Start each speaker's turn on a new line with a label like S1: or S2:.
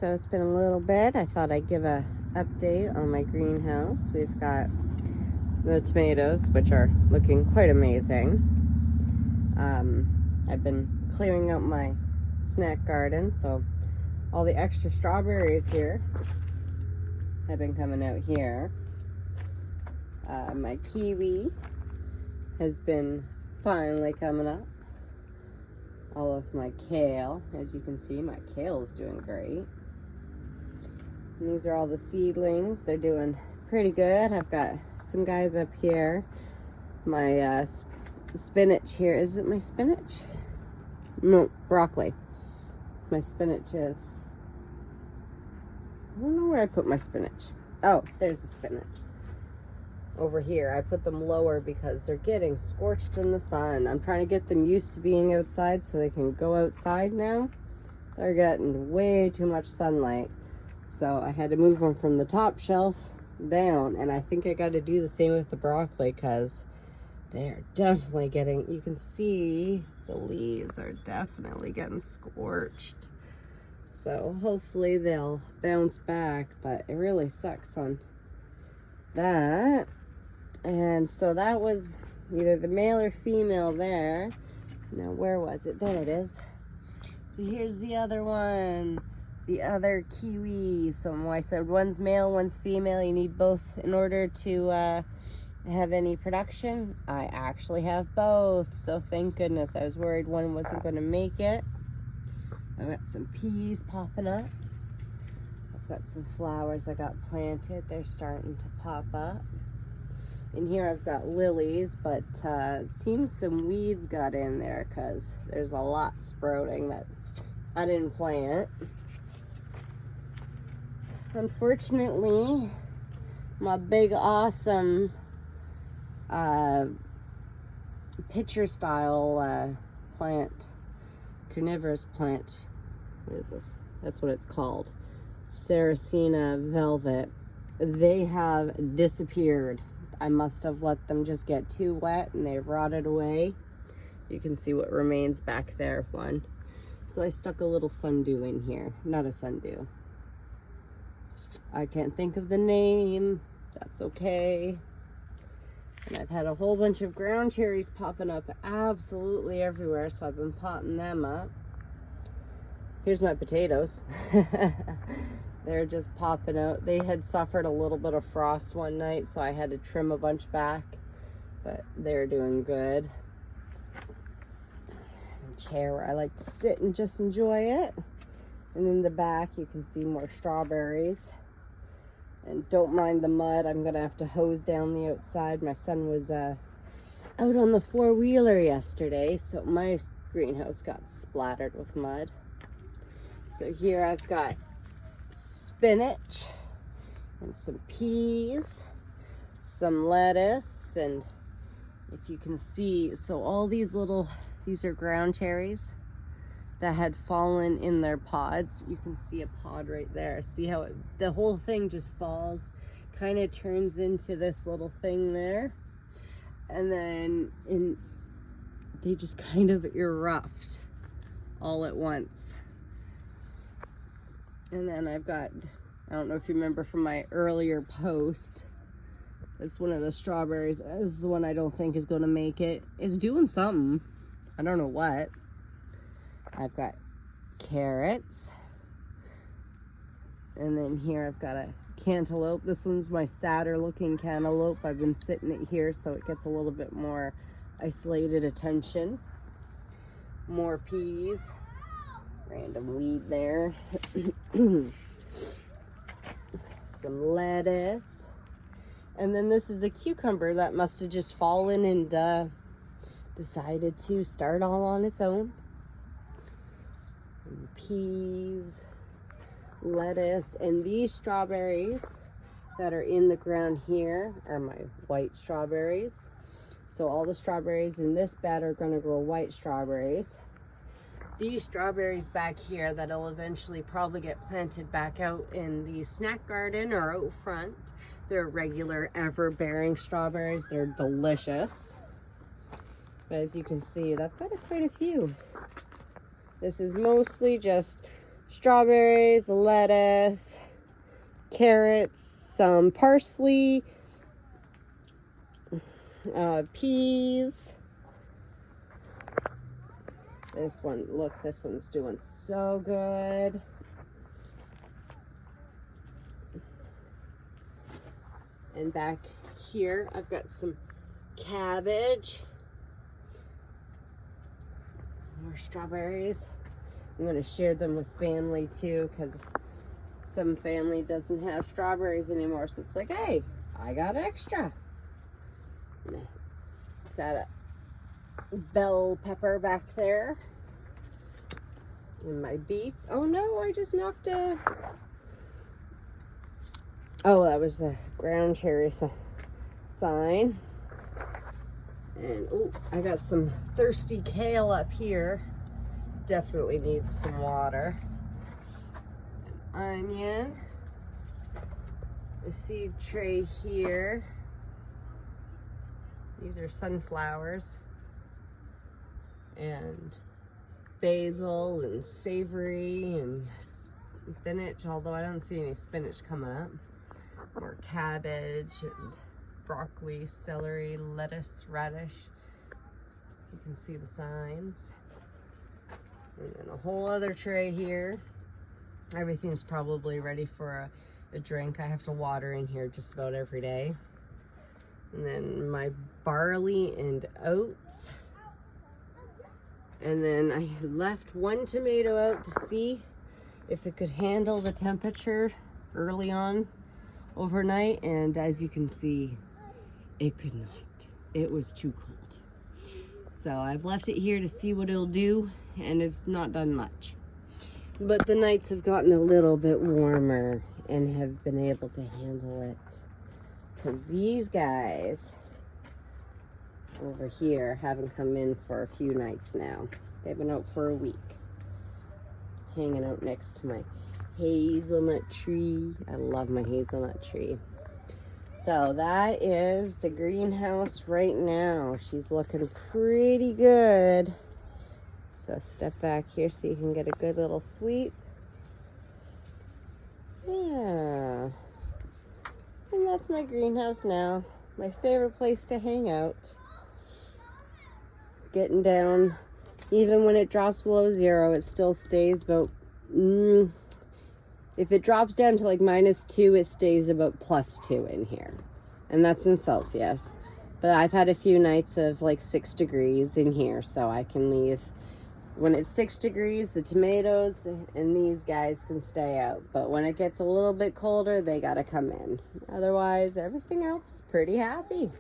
S1: So it's been a little bit. I thought I'd give a update on my greenhouse. We've got the tomatoes, which are looking quite amazing. I've been clearing out my snack garden, so all the extra strawberries here have been coming out here. My kiwi has been finally coming up. All of my kale, as you can see, my kale is doing great. And these are all the seedlings. They're doing pretty good. I've got some guys up here. My spinach here. Is it my spinach? No, broccoli. My spinach is... I don't know where I put my spinach. Oh, there's the spinach. Over here, I put them lower because they're getting scorched in the sun. I'm trying to get them used to being outside so they can go outside now. They're getting way too much sunlight. So I had to move them from the top shelf down, and I think I got to do the same with the broccoli because they're definitely getting, you can see the leaves are definitely getting scorched. So hopefully they'll bounce back, but it really sucks on that. And so that was either the male or female there. Now, where was it? There it is. So here's the other one, the other kiwi. So I said one's male, one's female. You need both in order to have any production. I actually have both. So thank goodness. I was worried one wasn't going to make it. I've got some peas popping up. I've got some flowers I got planted. They're starting to pop up. In here I've got lilies, but seems some weeds got in there because there's a lot sprouting that I didn't plant. Unfortunately, my big awesome pitcher style plant, carnivorous plant, what is this? That's what it's called. Sarracenia velvet. They have disappeared. I must have let them just get too wet and they've rotted away. You can see what remains back there, one. So I stuck a little sundew in here. Not a sundew. I can't think of the name. That's okay. And I've had a whole bunch of ground cherries popping up absolutely everywhere, so I've been potting them up. Here's my potatoes. They're just popping out. They had suffered a little bit of frost one night, so I had to trim a bunch back, but they're doing good. Chair where I like to sit and just enjoy it. And in the back, you can see more strawberries. And don't mind the mud. I'm gonna have to hose down the outside. My son was out on the four-wheeler yesterday, so my greenhouse got splattered with mud. So here I've got spinach and some peas, some lettuce, and if you can see, so all these are ground cherries that had fallen in their pods. You can see a pod right there. See how the whole thing just falls, kind of turns into this little thing there, and then they just kind of erupt all at once. And then I've got, I don't know if you remember from my earlier post, it's one of the strawberries. This is the one I don't think is going to make it. It's doing something. I don't know what. I've got carrots. And then here I've got a cantaloupe. This one's my sadder looking cantaloupe. I've been sitting it here so it gets a little bit more isolated attention. More peas. Random weed there. Some lettuce. And then this is a cucumber that must have just fallen and decided to start all on its own. And peas, lettuce, and these strawberries that are in the ground here are my white strawberries. So all the strawberries in this bed are going to grow white strawberries. These strawberries back here that'll eventually probably get planted back out in the snack garden or out front, they're regular ever-bearing strawberries. They're delicious. But as you can see, I've got quite a few. This is mostly just strawberries, lettuce, carrots, some parsley, peas. This one, look, this one's doing so good. And back here, I've got some cabbage. More strawberries. I'm going to share them with family too, because some family doesn't have strawberries anymore. So it's like, hey, I got extra. Is that a bell pepper back there? And my beets. Oh no, I just knocked a... Oh, that was a ground cherry sign. And oh, I got some thirsty kale up here. Definitely needs some water. An onion. A seed tray here. These are sunflowers. And basil and savory and spinach, although I don't see any spinach coming up. More cabbage and broccoli, celery, lettuce, radish. You can see the signs. And then a whole other tray here. Everything's probably ready for a drink. I have to water in here just about every day. And then my barley and oats. And then I left one tomato out to see if it could handle the temperature early on overnight. And as you can see, it could not. It was too cold. So I've left it here to see what it'll do, and it's not done much. But the nights have gotten a little bit warmer and have been able to handle it. Because these guys over here haven't come in for a few nights now. They've been out for a week. Hanging out next to my hazelnut tree. I love my hazelnut tree. So that is the greenhouse right now. She's looking pretty good. So step back here so you can get a good little sweep. Yeah. And that's my greenhouse now. My favorite place to hang out. Getting down, even when it drops below 0, it still stays about, if it drops down to like -2, it stays about +2 in here. And that's in Celsius. But I've had a few nights of like 6 degrees in here, so I can leave. When it's 6 degrees, the tomatoes and these guys can stay out. But when it gets a little bit colder, they gotta come in. Otherwise, everything else is pretty happy.